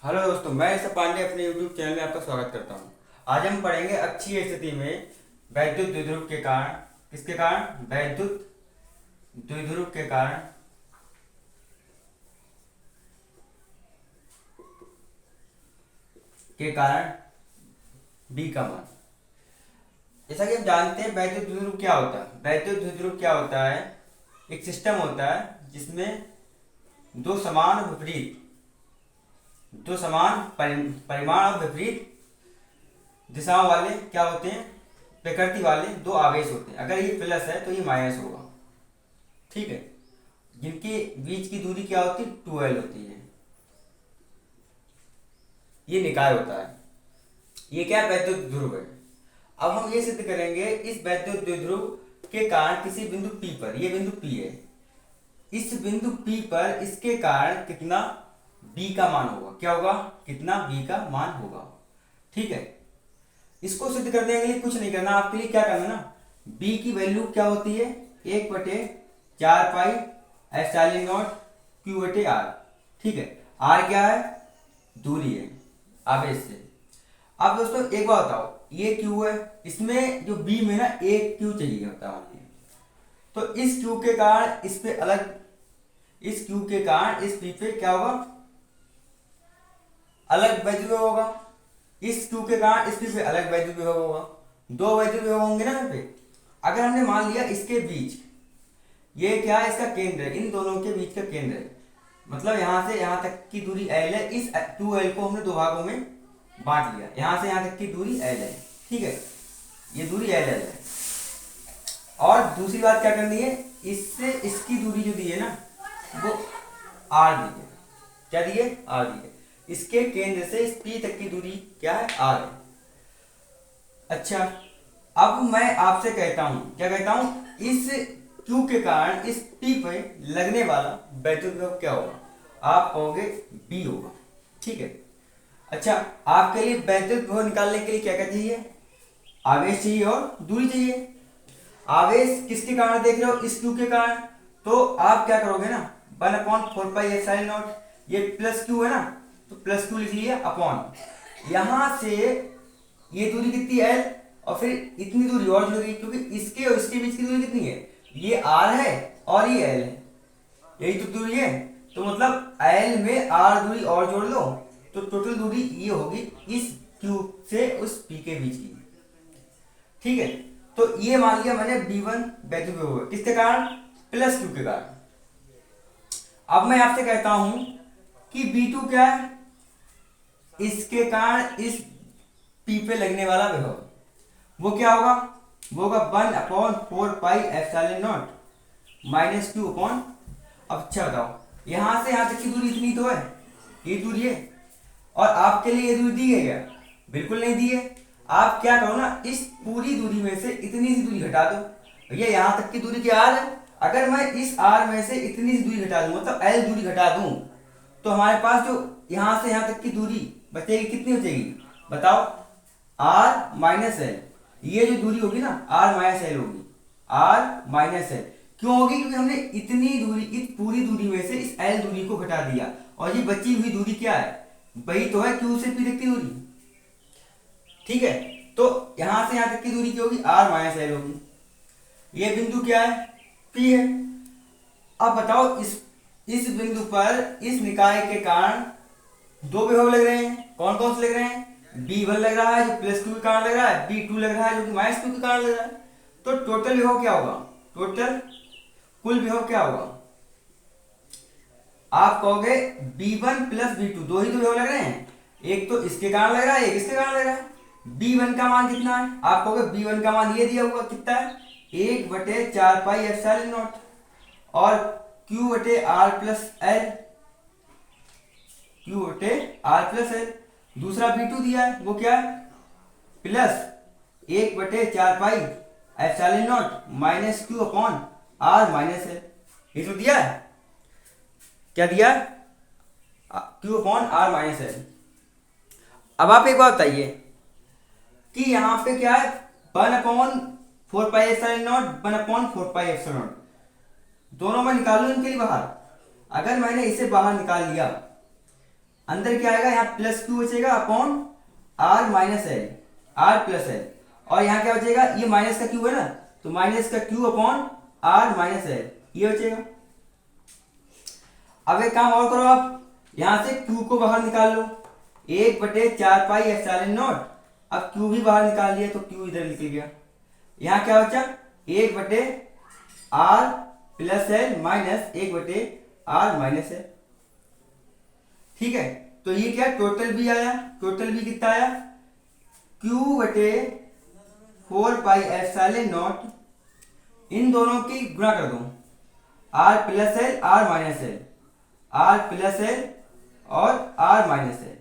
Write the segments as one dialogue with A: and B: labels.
A: Hello दोस्तों, मैं ऋषभ पांडे अपने यूट्यूब चैनल में आपका स्वागत करता हूं। आज हम पढ़ेंगे अक्षीय स्थिति में वैद्युत द्विध्रुव के कारण। किसके कारण? वैद्युत द्विध्रुव के कारण बी का मान। जैसा कि हम जानते हैं वैद्युत द्विध्रुव क्या होता है। वैद्युत द्विध्रुव क्या होता है? एक सिस्टम होता है जिसमें दो समान विपरीत दो समान परिमाण और विपरीत दिशाओं वाले क्या होते हैं? प्रकृति वाले दो आवेश होते हैं। अगर ये प्लस है तो ये माइनस होगा। ठीक है। जिनके बीच की दूरी क्या होती है? 2l होती है। ये निकाय होता है। ये क्या? वैद्युत ध्रुव है। अब हम ये सिद्ध करेंगे इस वैद्युत द्विध्रुव के कारण किसी बिंदु P पर, ये बिंदु P है, इस बिंदु P पर इसके कारण कितना B का मान होगा? क्या होगा? कितना B का मान होगा। ठीक है। इसको सिद्ध करने के लिए कुछ नहीं करना, आपके लिए क्या करना है ना, B की वैल्यू क्या होती है? 1/4 पाई एप्सिलॉन नॉट Q/r। ठीक है। R क्या है? दूरी है आवेश से। अब दोस्तों एक बात बताओ, ये Q है, इसमें जो B में ना एक Q चाहिए होता है। तो इस Q के कारण इस पे अलग, इस Q के कारण इस P पे क्या होगा? अलग वैद्युत विभव होगा। इस Q के कारण इस P पे अलग वैद्युत विभव होगा। दो वैद्युत विभव होंगे ना यहाँ पे। अगर हमने मान लिया इसके बीच, ये क्या है? इसका केंद्र है, इन दोनों के बीच का केंद्र है। मतलब यहां से यहां तक की दूरी l है। इस 2l को हमने दो भागों में बांट लिया। यहां से यहां तक की दूरी l है। ठीक है। ये दूरी l है। और दूसरी बात क्या करनी है, इससे इसकी दूरी जो दी है ना वो r दी है। क्या दी है? r दी है। इसके केंद्र से इस P तक की दूरी क्या है? r है। अच्छा, अब मैं आपसे कहता हूं, क्या कहता हूं, इस Q के कारण इस P पे लगने वाला वैद्युत विभव क्या होगा? आप कहोगे B होगा। ठीक है। अच्छा, आपके लिए वैद्युत विभव निकालने के लिए क्या क्या चाहिए? आवेश चाहिए और दूरी चाहिए। आवेश किसके कारण देख रहे हो? इस Q के कारण। तो आप क्या करोगे ना, 1/4 पाई एप्सिलॉन नॉट, ये प्लस Q है ना, तो प्लस Q लिख लिया अपॉन, यहां से ये दूरी कितनी L, और फिर इतनी दूरी और जुड़ गई, क्योंकि इसके और इसके बीच की दूरी कितनी है? ये R है और ये L है, यही तो दूरी है। तो मतलब L में R दूरी और जोड़ लो तो टोटल दूरी ये होगी इस Q से उस P के बीच की। ठीक है। तो ये मान लिया मैंने B1 वैद्युत विभव है। किसके कारण? प्लस Q के कारण। अब मैं आपसे कहता हूं कि B2 क्या है? इसके कारण इस P पे लगने वाला विभव, वो क्या होगा? वो होगा 1/4 pi epsilon not minus Q upon. अब अच्छा बताओ, यहां से यहां तक की दूरी इतनी तो है, ये दूरी है, और आपके लिए ये दूरी दी है क्या? बिल्कुल नहीं दी है। आप क्या करो ना, इस पूरी दूरी में से इतनी सी दूरी घटा दो। भैया यहां तक की दूरी क्या R है, अगर मैं इस R में से इतनी सी दूरी घटा दूं, मतलब L दूरी घटा दूं, तो हमारे पास जो यहां से यहां तक की दूरी बचेगी, कितनी बचेगी बताओ? R minus L. ये जो दूरी होगी ना R माइनस एल होगी। R माइनस एल क्यों होगी? क्योंकि हमने इतनी दूरी, इस पूरी दूरी में से इस L दूरी को घटा दिया, और ये बची हुई दूरी क्या है? वही तो है Q से P तक की दूरी। ठीक है। तो यहां से यहां तक की दूरी क्या होगी? R माइनस एल होगी। ये बिंदु क्या है? P है। अब बताओ, इस बिंदु पर इस निकाय के कारण दो विभव लग रहे हैं। कौन कौन से लग रहे हैं? B1 लग रहा है जो प्लस Q के कारण लग रहा है, B2 लग रहा है जो कि माइनस Q के कारण लग रहा है। तो टोटल विभव क्या होगा? टोटल कुल विभव क्या होगा? आप कहोगे B1 प्लस B2, दो ही तो विभव लग रहे हैं, एक तो इसके कारण लग रहा है, एक इसके कारण लग रहा है। B1 का मान कितना है? आप कहोगे B1 का मान ये दिया हुआ कितना है? 1/4 पाई एप्सिलॉन नॉट, और Q/R plus L, Q/R plus L। दूसरा B2 दिया है, वो क्या है? Plus 1/4 pi epsilon not minus Q upon R minus L। ये तो दिया है। क्या दिया? Q upon R minus L। अब आप एक बात बताइए कि यहाँ पे क्या है? 1/4 pi epsilon not, 1/4 pi epsilon not, दोनों मैं निकालू इनके लिए बाहर। अगर मैंने इसे बाहर निकाल लिया अंदर क्या आएगा, यहाँ प्लस क्यू बचेगा upon R minus L, R plus L, और यहाँ क्या बचेगा, ये माइनस का क्यू है ना, तो माइनस का Q upon R minus L, ये बचेगा। अब एक काम और करो, आप यहां से क्यू को बाहर निकाल लो, 1/4 पाई एप्सिलॉन नॉट। अब क्यू भी बाहर निकाल लिया तो क्यू इधर निकल गया। यहाँ क्या बचा, 1/r plus L minus 1/r minus L. ठीक है, तो ये क्या टोटल भी आया, टोटल भी कितना आया, Q/4 पाई एप्सिलॉन नॉट, इन दोनों की गुणा कर दो, r plus L R minus L, r plus L और r माइनस एल।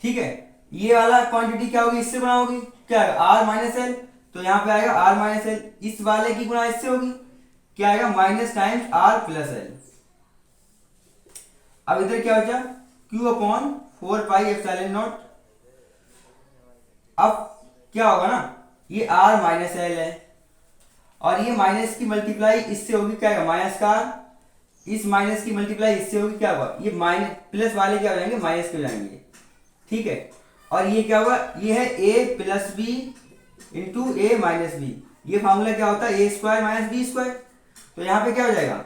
A: ठीक है, ये वाला क्वांटिटी क्या होगी, इससे गुणा होगी, क्या आएगा r माइनस एल, तो यहाँ पे आएगा r माइनस एल, इस वाले की गुणा इससे होगी, क्या आएगा minus times r plus L. अब इधर क्या बचा, Q/4 पाई एप्सिलॉन नॉट। अब क्या होगा ना, ये r माइनस एल है और ये माइनस की मल्टीप्लाई इससे होगी, क्या आएगा माइनस का r, इस माइनस की मल्टीप्लाई इससे होगी, क्या होगा, ये माइनस प्लस वाले क्या हो जाएंगे, माइनस के हो जाएंगे। ठीक है, और ये क्या होगा, ये है a plus B into A minus B, ये फॉर्मूला क्या होता है, a² माइनस b²। तो यहाँ पे क्या हो जाएगा,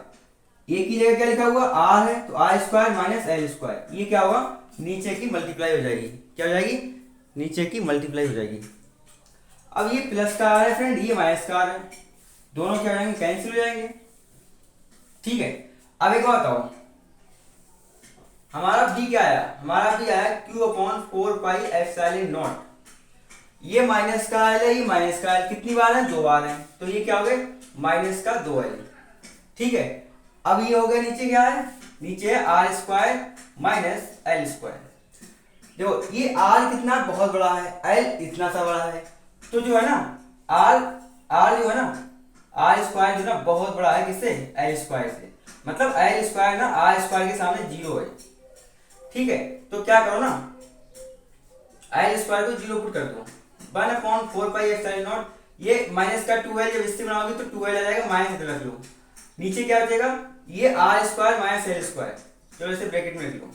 A: a की जगह क्या लिखा हुआ r है, तो r² माइनस l², ये क्या होगा, नीचे की मल्टीप्लाई हो जाएगी, क्या हो जाएगी, नीचे की मल्टीप्लाई हो जाएगी। अब ये प्लस का r है फ्रेंड, ये माइनस का r है, दोनों क्या हो जाएंगे, कैंसिल हो जाएंगे। ठीक है, अब एक और बताओ, हमारा b क्या आया, हमारा b आया Q/4 पाई एप्सिलॉन नॉट। ये माइनस का एल है, ये माइनस का एल, कितनी बार है, 2 बार है, तो ये क्या हो गया, माइनस का 2l। ठीक है, अब ये हो गया, नीचे क्या है, नीचे है r² माइनस l²। देखो ये r कितना बहुत बड़ा है, l इतना सा बड़ा है, तो जो है ना r जो है ना, r² जो ना बहुत बड़ा है, किससे, l² से, मतलब l² ना r² के सामने 0 है। ठीक है, तो क्या करो ना, l² को 0 पुट कर दो, 1/4 पाई एप्सिलॉन नॉट, ये माइनस का 2l जब इससे बनाओगे तो 2l आ जाएगा, माइनस रख लो, नीचे क्या बचेगा, ये r² माइनस l², चलो इसे ब्रैकेट में लिख लो,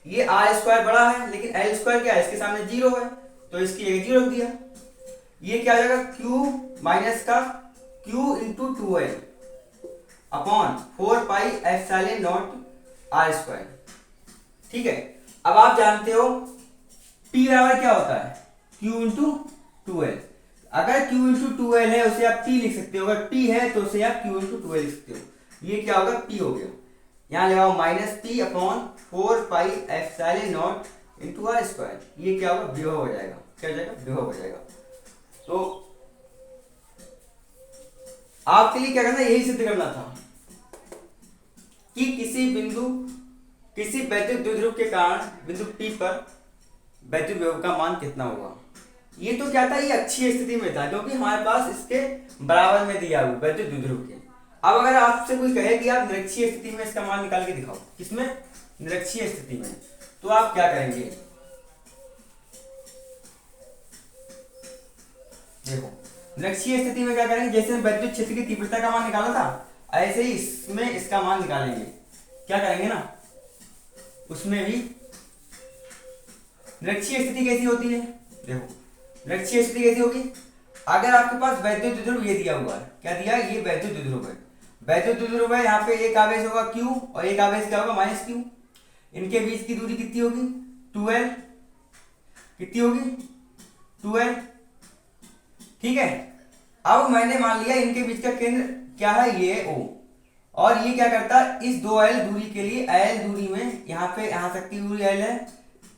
A: ये r² बड़ा है लेकिन l² क्या है, इसके सामने 0 है, तो इसकी जगह 0 रख दिया। ये क्या आ जाएगा, q माइनस का q into 2l upon 4 pi epsilon not r²। ठीक है, अब आप जानते हो p बराबर क्या होता है, q इंटू 2l। अगर q इंटू 2l है उसे आप p लिख सकते हो, अगर p है तो उसे आप q इंटू 2l लिख सकते हो। ये क्या होगा, p हो गया, यहाँ लगाओ minus p upon 4 pi epsilon not into r², ये क्या होगा, विभव हो जाएगा, क्या हो जाएगा, विभव हो जाएगा। तो आपके लिए क्या करना, यही सिद्ध करना था कि किसी वैद्युत द्विध्रुव के कारण बिंदु P पर वैद्युत विभव का मान कितना होगा। ये तो क्या था, ये अच्छी स्थिति में था क्योंकि हमारे पास इसके बराबर में दिया हुआ वैद्युत द्विध्रुव के। अब अगर आपसे कोई कहे कि आप निरक्षीय स्थिति में इसका मान निकाल के दिखाओ, किसमें, निरक्षीय स्थिति में, तो आप क्या करेंगे, देखो निरक्षीय स्थिति में क्या करेंगे, जैसे वैद्युत क्षेत्र की तीव्रता का मान निकाला था, ऐसे ही इसमें इसका मान निकालेंगे। क्या करेंगे ना, उसमें भी निरक्षीय स्थिति कैसी होती है, देखो निरक्षीय स्थिति कैसी होगी, अगर आपके पास वैद्युत द्विध्रुव ये दिया हुआ है, क्या दिया, ये वैद्युत द्विध्रुव है, वैद्युत द्विध्रुव है, यहाँ पे एक आवेश होगा Q और एक आवेश क्या होगा, माइनस Q। इनके बीच की दूरी कितनी होगी, 2l, कितनी होगी, 2l। ठीक है, अब मैंने मान लिया इनके बीच का केंद्र क्या है, ये O, और ये क्या करता है, इस 2l दूरी के लिए l दूरी में, यहाँ पे यहाँ तक की दूरी l है,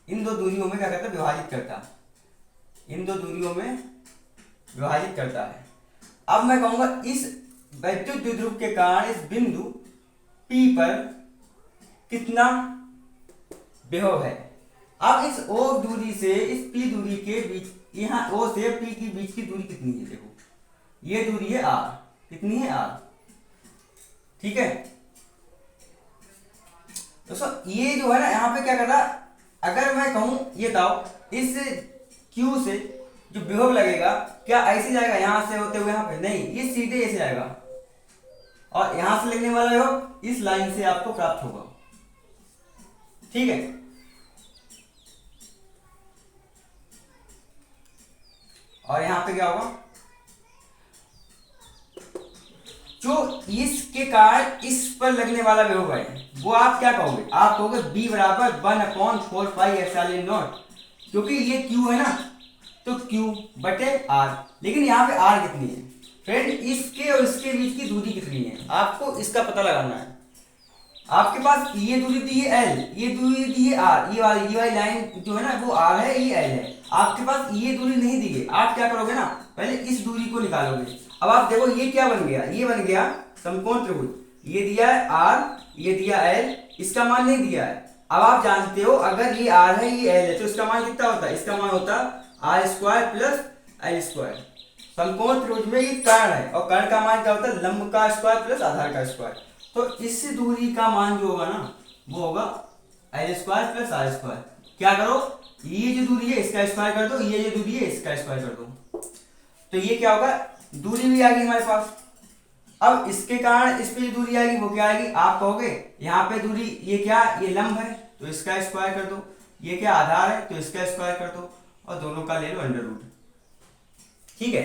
A: इन दो दूरियों में क्या करता है, विभाजित करता है, इन दो दूरियों में विभाजित करता है। अब मैं कहूंगा इस वैद्युत द्विध्रुव के कारण इस बिंदु P पर कितना विभव है। अब इस O दूरी से इस P दूरी के बीच, यहाँ O से P के बीच की दूरी कितनी है, देखो ये दूरी है R, कितनी है R। ठीक है दोस्तों, ये जो है ना, यहाँ पे क्या कर रहा, अगर मैं कहूं ये बताओ, इस Q से जो विभव लगेगा क्या ऐसे जाएगा यहां से होते हुए यहाँ पे, नहीं, ये सीधे ऐसे जाएगा और यहां से लगने वाला विभव इस लाइन से आपको प्राप्त होगा। ठीक है। और यहां पे क्या होगा, जो इसके कारण इस पर लगने वाला विभव है वो आप क्या कहोगे, आप कहोगे b बराबर 1/4πε0, क्योंकि ये q है ना, तो q बटे r। लेकिन यहाँ पे r कितनी है फ्रेंड, इसके और इसके बीच की दूरी कितनी है आपको इसका पता लगाना है। आपके पास ये दूरी दी है l, ये दूरी दी है r, ये वाली लाइन जो है ना वो r है, ये l है। आपके पास ये दूरी नहीं दी है, आप क्या करोगे ना, पहले इस दूरी को निकालोगे। अब आप देखो ये क्या बन गया, ये बन गया समकोण त्रिभुज, ये दिया है r, ये दिया l, इसका मान नहीं दिया है। अब आप जानते हो अगर ये r है ये l है तो इसका मान कितना होता है, इसका मान होता है r square plus l square. समकोण त्रिभुज में ये कर्ण है और कर्ण का मान क्या होता है, लंब का स्क्वायर प्लस आधार का स्क्वायर। तो इस दूरी का मान जो होगा ना वो होगा l square plus r square. क्या करो, ये जो दूरी है इसका स्क्वायर कर दो, ये जो दूरी है इसका स्क्वायर कर दो, तो ये क्या होगा, दूरी भी आ गई हमारे पास। अब इसके कारण इस पे जो दूरी आएगी वो क्या आएगी, आप कहोगे यहाँ पे दूरी ये क्या, ये लंब है तो इसका स्क्वायर कर दो, ये क्या आधार है तो इसका स्क्वायर कर दो, और दोनों का ले लो अंडर रूट। ठीक है।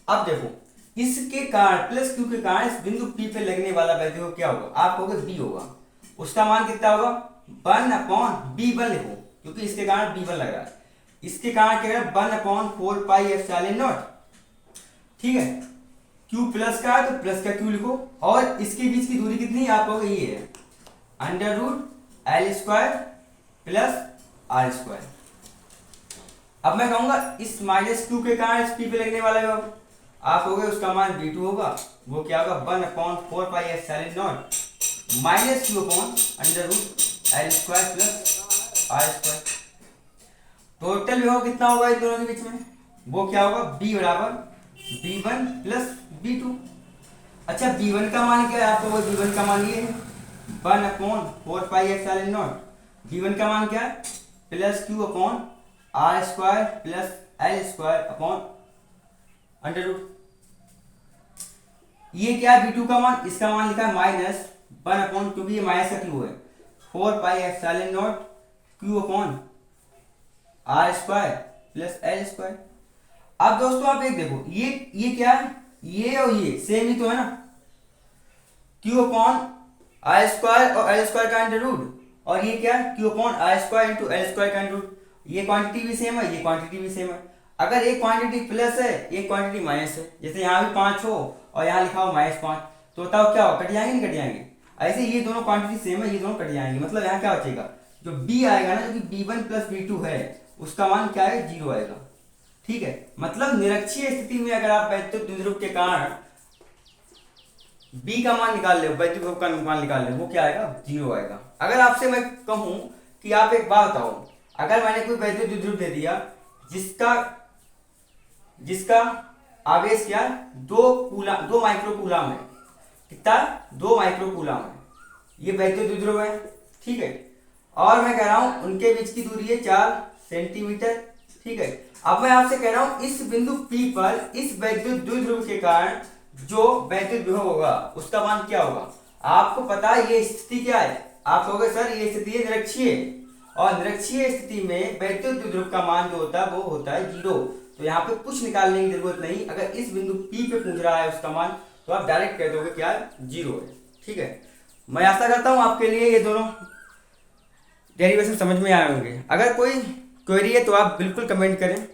A: अब देखो इसके कारण प्लस क्यू के कारण इस बिंदु P पे लगने वाला वैल्यू क्या होगा, आप कहोगे b होगा, उसका मान कितना होगा 1/b1 लिखो, क्योंकि इसके कारण b1 लग रहा है, इसके कारण क्या है 1/4πε0। ठीक है, q प्लस का है तो प्लस का q लिखो, और इसके बीच की दूरी कितनी है आप कहोगे ये है under root l square plus r square. अब मैं कहूंगा इस माइनस q के कारण इस p पे लगने वाला है, आप कहोगे उसका मान b2 होगा, वो क्या होगा 1/4πε0 minus q upon under root l square plus r square. Total विभव कितना होगा इन दोनों के बीच में, वो क्या होगा b बराबर b1 प्लस b2। अच्छा b1 का मान क्या है, आप कहोगे b1 का मान ये है 1/4πε0, b1 का मान क्या है plus q upon r square plus l square upon under root. ये क्या है b2 का मान, इसका मान लिखा है माइनस 1 अपॉन, क्योंकि ये माइनस का q है 4πε0 q upon r square plus l square. अब दोस्तों आप एक देखो ये क्या है, ये और ये सेम ही तो है ना, q अपॉन r स्क्वायर और l स्क्वायर का अंडर रूट, और ये क्या है q upon r square into l square का अंडर रूट। ये क्वांटिटी भी सेम है, ये क्वांटिटी भी सेम है। अगर एक क्वांटिटी प्लस है एक क्वांटिटी माइनस है, जैसे यहाँ भी 5 हो और यहाँ लिखा हो -5, तो बताओ क्या हो, कट जाएंगे नहीं कट जाएंगे। ऐसे ये दोनों क्वांटिटी सेम है, ये दोनों कट जाएंगे, मतलब यहाँ क्या बचेगा, जो b आएगा ना, जो कि b1 प्लस b2 है उसका मान क्या है 0 आएगा। ठीक है, मतलब निरक्षीय स्थिति में अगर आप वैद्युत द्विध्रुव के कारण b का मान निकाल ले, वैद्युत विभव का मान निकाल ले, वो क्या आएगा 0 आएगा। अगर आपसे मैं कहूं कि आप एक बात बताओ, अगर मैंने कोई वैद्युत द्विध्रुव दे दिया जिसका आवेश क्या है 2 माइक्रोकूलम है, कितना 2 माइक्रोकूलम है, ये वैद्युत द्विध्रुव है। ठीक है, और मैं कह रहा हूं उनके बीच की दूरी है 4 सेंटीमीटर। ठीक है, अब मैं आपसे कह रहा हूं इस बिंदु P पर इस वैद्युत द्विध्रुव के कारण जो वैद्युत विभव होगा उसका मान क्या होगा। आपको पता है ये स्थिति क्या है, आप कहोगे सर ये स्थिति है निरक्षीय, और निरक्षीय स्थिति में वैद्युत द्विध्रुव का मान जो होता है वो होता है 0। तो यहाँ पे कुछ निकालने की जरूरत नहीं, अगर इस बिंदु P पे पूछ रहा है उसका मान तो आप डायरेक्ट कह दोगे क्या 0 है। ठीक है, मैं आशा करता हूँ आपके लिए ये दोनों डेरिवेशन समझ में आए होंगे। अगर कोई क्वेरी है तो आप बिल्कुल कमेंट करें।